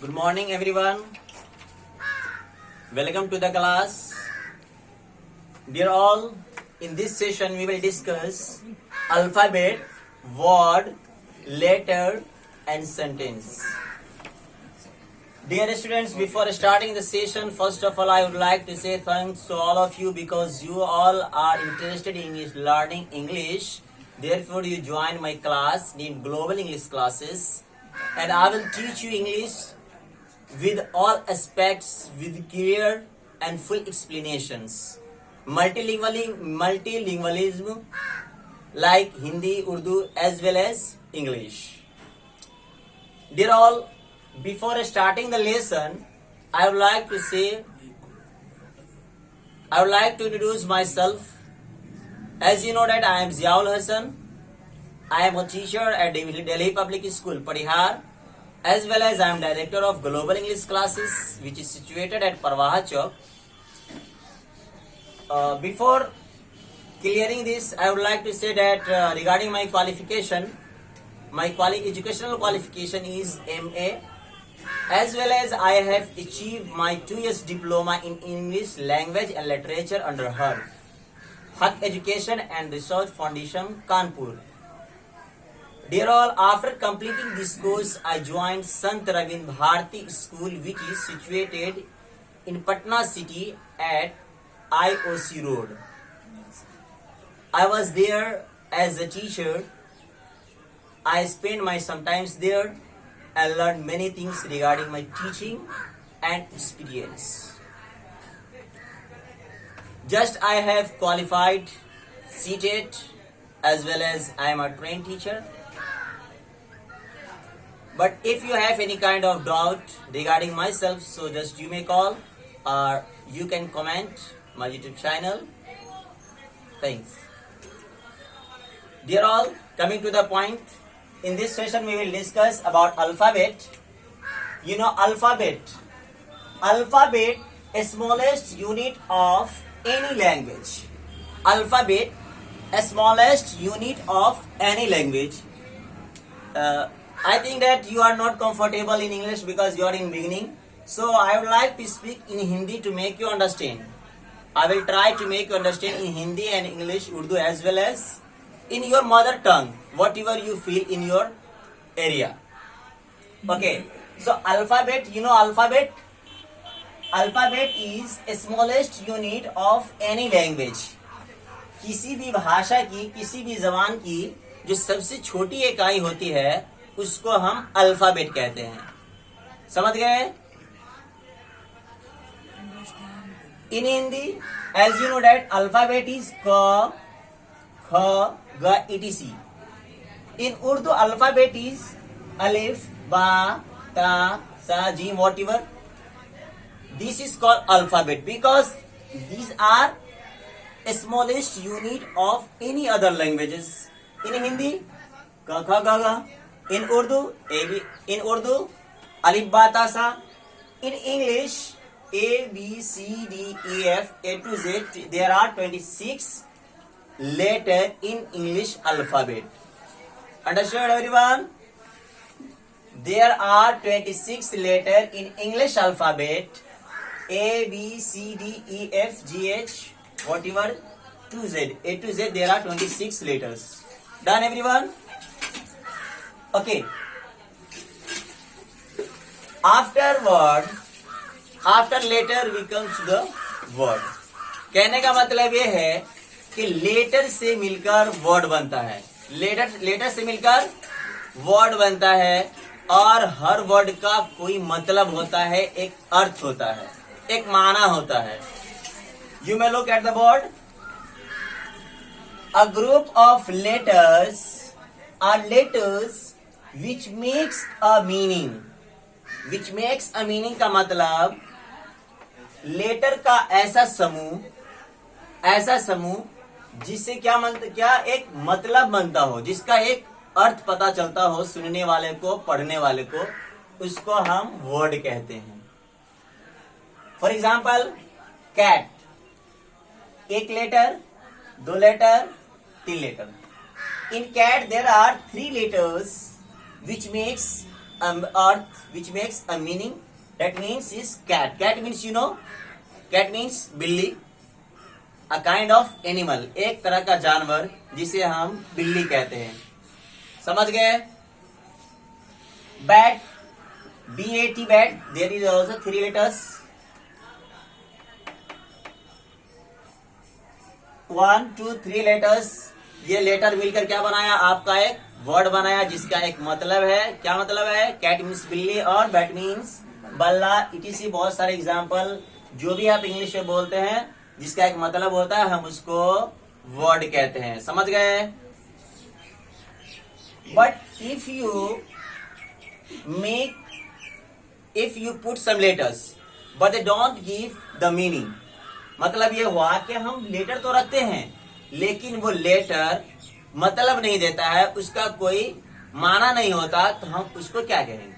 Good morning, everyone. Welcome to the class. Dear all, in this session we will discuss alphabet, word, letter, and sentence. Dear students, before starting the session, first of all, I would like to say thanks to all of you because you all are interested in learning English. Therefore, you joined my class in Global English classes, and I will teach you English with all aspects, with clear and full explanations. Multilingualism like Hindi, Urdu, as well as English. Dear all, before starting the lesson, I would like to introduce myself. As you know that I am Ziaul Hassan. I am a teacher at Delhi Public School, Parihar, as well as I am director of Global English classes, which is situated at Parwaha Chowk. Before clearing this, I would like to say that regarding my qualification, my educational qualification is MA, as well as I have achieved my 2 years diploma in English language and literature under Haq Education and Research Foundation, Kanpur. Dear all, after completing this course, I joined Sant Ravind Bharati School, which is situated in Patna city at IOC Road. I was there as a teacher. I spent my sometimes there and learned many things regarding my teaching and experience. Just I have qualified CTET as well as I am a trained teacher. But if you have any kind of doubt regarding myself, so just you may call or you can comment my YouTube channel. Thanks. Dear all, coming to the point, in this session we will discuss about alphabet. You know alphabet. Alphabet is smallest unit of any language. Alphabet, smallest unit of any language. I think that you are not comfortable in English because you are in beginning. So I would like to speak in Hindi to make you understand. I will try to make you understand in Hindi and English, Urdu, as well as in your mother tongue, whatever you feel in your area. Okay. So alphabet, you know alphabet? Alphabet is smallest unit of any language. किसी भी भाषा की, किसी भी जबान की जो सबसे छोटी इकाई होती है उसको हम अल्फाबेट कहते हैं. समझ गए? In Hindi, as you know that alphabet is ka, kha, ga, etc. In Urdu, alphabet is alif, ba, ta, sa, jim, whatever. This is called alphabet because these are smallest unit of any other languages. In Hindi, ka, kha, ga, ga. In Urdu, alif, ba, ta, sa. In English, A, B, C, D, E, F, A to Z. There are 26 letters in English alphabet. Understood, everyone? There are 26 letters in English alphabet. A, B, C, D, E, F, G, H, whatever to Z. A to Z, there are 26 letters. Done, everyone? Okay. After letter we come to the word. कहने का मतलब ये है कि letter से मिलकर word बनता है. लेटर से मिलकर वर्ड बनता है और हर वर्ड का कोई मतलब होता है, एक अर्थ होता है, एक माना होता है. You may look at the board. A group of letters are letters which makes a meaning. Which makes a meaning का मतलब लेटर का ऐसा समूह जिससे क्या एक मतलब बनता हो, जिसका एक अर्थ पता चलता हो सुनने वाले को, पढ़ने वाले को, उसको हम वर्ड कहते हैं. फॉर एग्जाम्पल कैट, एक letter, 2 letter, 3 letter. In cat there are 3 letters which makes earth which makes a meaning. That means is cat. Cat means you know, cat means बिल्ली. A kind of animal, एक तरह का जानवर जिसे हम बिल्ली कहते हैं. समझ गए? Bat, bat, bat. There is also 3 letters. 1, 2, 3 letters. ये लेटर मिलकर क्या बनाया? आपका एक वर्ड बनाया जिसका एक मतलब है. क्या मतलब है? कैट मीन्स बिल्ली और बैट मीन्स बल्ला. इटीसी बहुत सारे एग्जाम्पल जो भी आप इंग्लिश में बोलते हैं जिसका एक मतलब होता है, हम उसको वर्ड कहते हैं. समझ गए? But if you put some letters but they don't give the meaning. मतलब ये हुआ कि हम लेटर तो रखते हैं लेकिन वो लेटर मतलब नहीं देता है, उसका कोई माना नहीं होता, तो हम उसको क्या कहेंगे?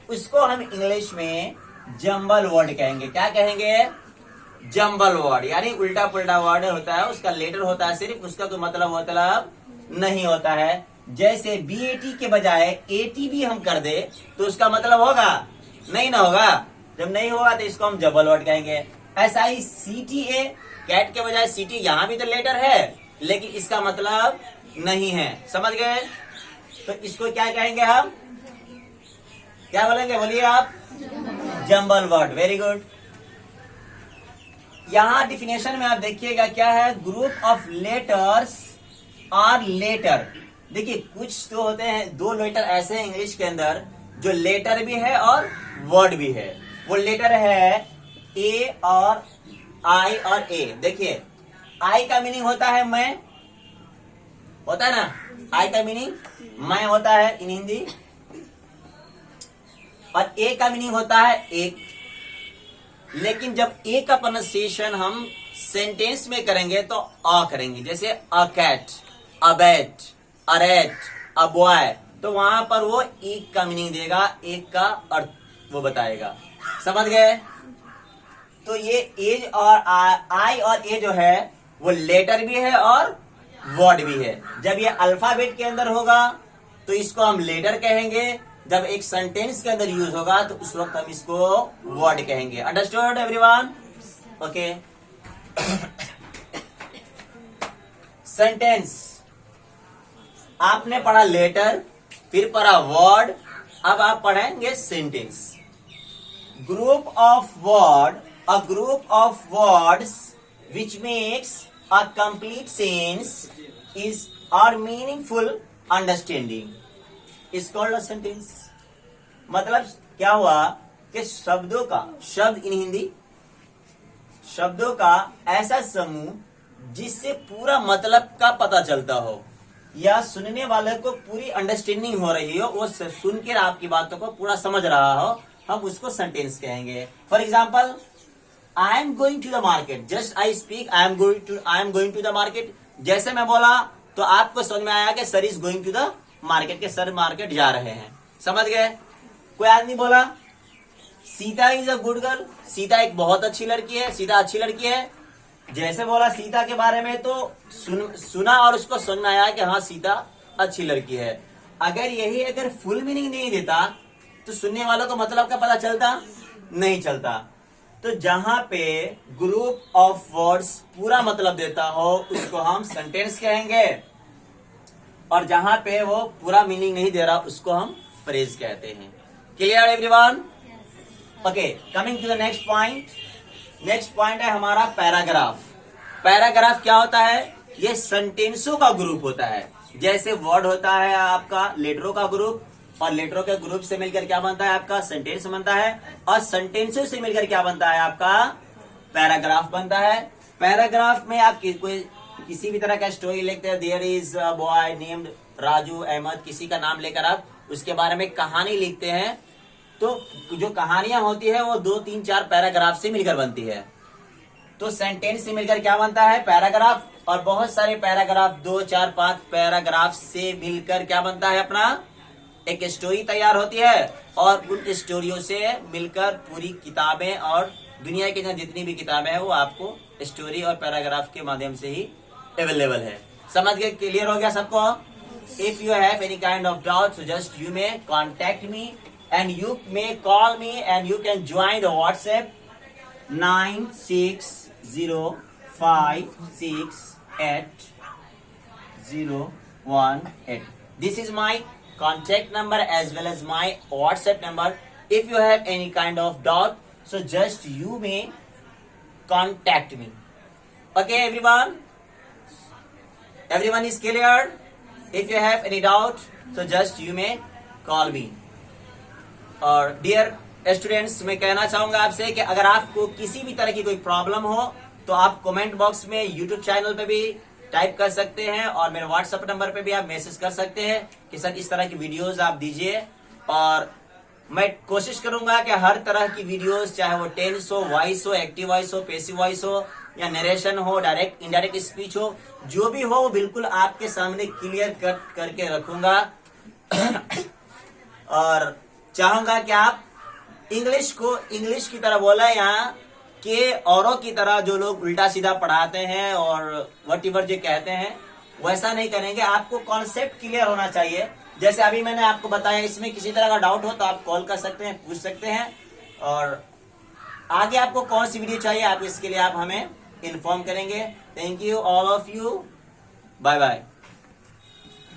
उसको हम इंग्लिश में जंबल वर्ड कहेंगे. क्या कहेंगे? Jumble word. यानी उल्टा पुल्टा वर्ड होता है, उसका लेटर होता है सिर्फ, उसका कोई मतलब नहीं होता है. जैसे BAT के बजाय ATB हम कर दे तो उसका मतलब होगा? नहीं ना होगा. जब नहीं होगा तो इसको हम जंबल वर्ड कहेंगे. ऐसा ही CTA, कैट के बजाय CT, यहाँ भी तो लेटर है लेकिन इसका मतलब नहीं है. समझ गए? तो इसको क्या कहेंगे हम? क्या बोलेंगे? बोलिए आप. Jumble word. Very good. यहां डिफिनेशन में आप देखिएगा क्या है? ग्रुप ऑफ लेटर्स और लेटर. देखिए कुछ तो होते हैं, 2 लेटर ऐसे हैं इंग्लिश के अंदर जो लेटर भी है और वर्ड भी है. वो लेटर है A और I और A. देखिए I का मीनिंग होता है मैं, होता है ना? I का मीनिंग मैं होता है इन हिंदी. और A का मीनिंग होता है एक. लेकिन जब A का प्रोनाउंसिएशन हम सेंटेंस में करेंगे तो आ करेंगे. जैसे a cat, a bat, a rat, a boy, तो वहां पर वो एक का मीनिंग देगा, एक का अर्थ वो बताएगा. समझ गए? तो ये एज और आई और ए जो है वो लेटर भी है और वर्ड भी है. जब ये अल्फाबेट के अंदर होगा तो इसको हम लेटर कहेंगे, जब एक सेंटेंस के अंदर यूज होगा तो उस वक्त हम इसको वर्ड कहेंगे. Understood everyone? ओके. सेंटेंस आपने पढ़ा लेटर, फिर पढ़ा वर्ड, अब आप पढ़ेंगे sentence. Group of word, a group of words which makes a complete sense is or meaningful understanding is called a sentence. मतलब क्या हुआ कि शब्दों का, शब्द इन हिंदी, शब्दों का ऐसा समूह जिससे पूरा मतलब का पता चलता हो या सुनने वाले को पूरी अंडरस्टैंडिंग हो रही हो, वो सुनकर आपकी बातों को पूरा समझ रहा हो, हम उसको सेंटेंस कहेंगे. For example, I am going to the market. Just I speak, I am going to the market. जैसे मैं बोला तो आपको समझ में आया कि sir is going to the market, के सर मार्केट जा रहे हैं. समझ गए? कोई आदमी बोला Sita is a good girl, Sita एक बहुत अच्छी लड़की है, सीता अच्छी लड़की है. जैसे बोला सीता के बारे में तो सुना और उसको समझ में आया कि हाँ सीता अच्छी लड़की है. अगर फुल मीनिंग नहीं देता तो सुनने वालों को मतलब का पता चलता नहीं चलता. तो जहां पे ग्रुप ऑफ वर्ड्स पूरा मतलब देता हो उसको हम सेंटेंस कहेंगे, और जहां पे वो पूरा मीनिंग नहीं दे रहा उसको हम फ्रेज कहते हैं. Clear everyone? Okay, coming to the next point. Next point है हमारा पैराग्राफ. पैराग्राफ क्या होता है? ये सेंटेंसों का ग्रुप होता है. जैसे वर्ड होता है आपका लेटरों का ग्रुप, और लेटरों के ग्रुप से मिलकर क्या बनता है? आपका सेंटेंस बनता है, और सेंटेंसों से मिलकर क्या बनता है? आपका पैराग्राफ बनता है. पैराग्राफ में आप कोई किसी भी तरह का स्टोरी लिखते हैं, there is a boy named Raju Ahmed, किसी का नाम लेकर आप उसके बारे में कहानी लिखते हैं, तो जो कहानियां होती है वो 2, 3, 4 पैराग्राफ से मिलकर बनती है. तो सेंटेंस से मिलकर क्या बनता है? पैराग्राफ. और बहुत सारे पैराग्राफ 2, 4, 5 पैराग्राफ से मिलकर क्या बनता है? अपना एक स्टोरी तैयार होती है, और उन स्टोरियों से मिलकर पूरी किताबें और दुनिया की जितनी भी किताबें हैं वो आपको स्टोरी और पैराग्राफ के माध्यम से ही अवेलेबल है. समझ गए? क्लियर हो गया सबको? If you have any kind of doubt so just you may contact me and you may call me and you can join the WhatsApp 960568018. This is my contact number as well as my WhatsApp number. If you have any kind of doubt, so just you may contact me. Okay, everyone is clear? If you have any doubt, so just you may call me. और dear students, मैं कहना चाहूंगा आपसे कि अगर आपको किसी भी तरह की कोई प्रॉब्लम हो तो आप कमेंट बॉक्स में यूट्यूब चैनल पे भी टाइप कर सकते हैं और मेरे व्हाट्सएप नंबर पे भी आप मैसेज कर सकते हैं कि सर इस तरह की वीडियोस आप दीजिए, और मैं कोशिश करूंगा कि हर तरह की वीडियोस, चाहे वो टेंस हो, वॉइस हो, एक्टिव वॉइस हो, पैसिव वॉइस हो, या नरेशन हो, डायरेक्ट इनडायरेक्ट स्पीच हो, जो भी हो वो बिल्कुल आपके सामने क्लियर कट करके रखूंगा। और चाहूंगा कि आप इंग्लिश को इंग्लिश की तरह बोला, यहाँ के औरों की तरह जो लोग उल्टा सीधा पढ़ाते हैं और वटीवर जो कहते हैं वैसा नहीं करेंगे। आपको कॉन्सेप्ट क्लियर होना चाहिए। जैसे अभी मैंने आपको बताया, इसमें किसी तरह का डाउट हो तो आप कॉल कर सकते हैं, पूछ सकते हैं, और आगे आपको कौन सी वीडियो चाहिए आप इसके लिए आप हमें इन्फॉर्म करेंगे। Thank you all of you, bye bye.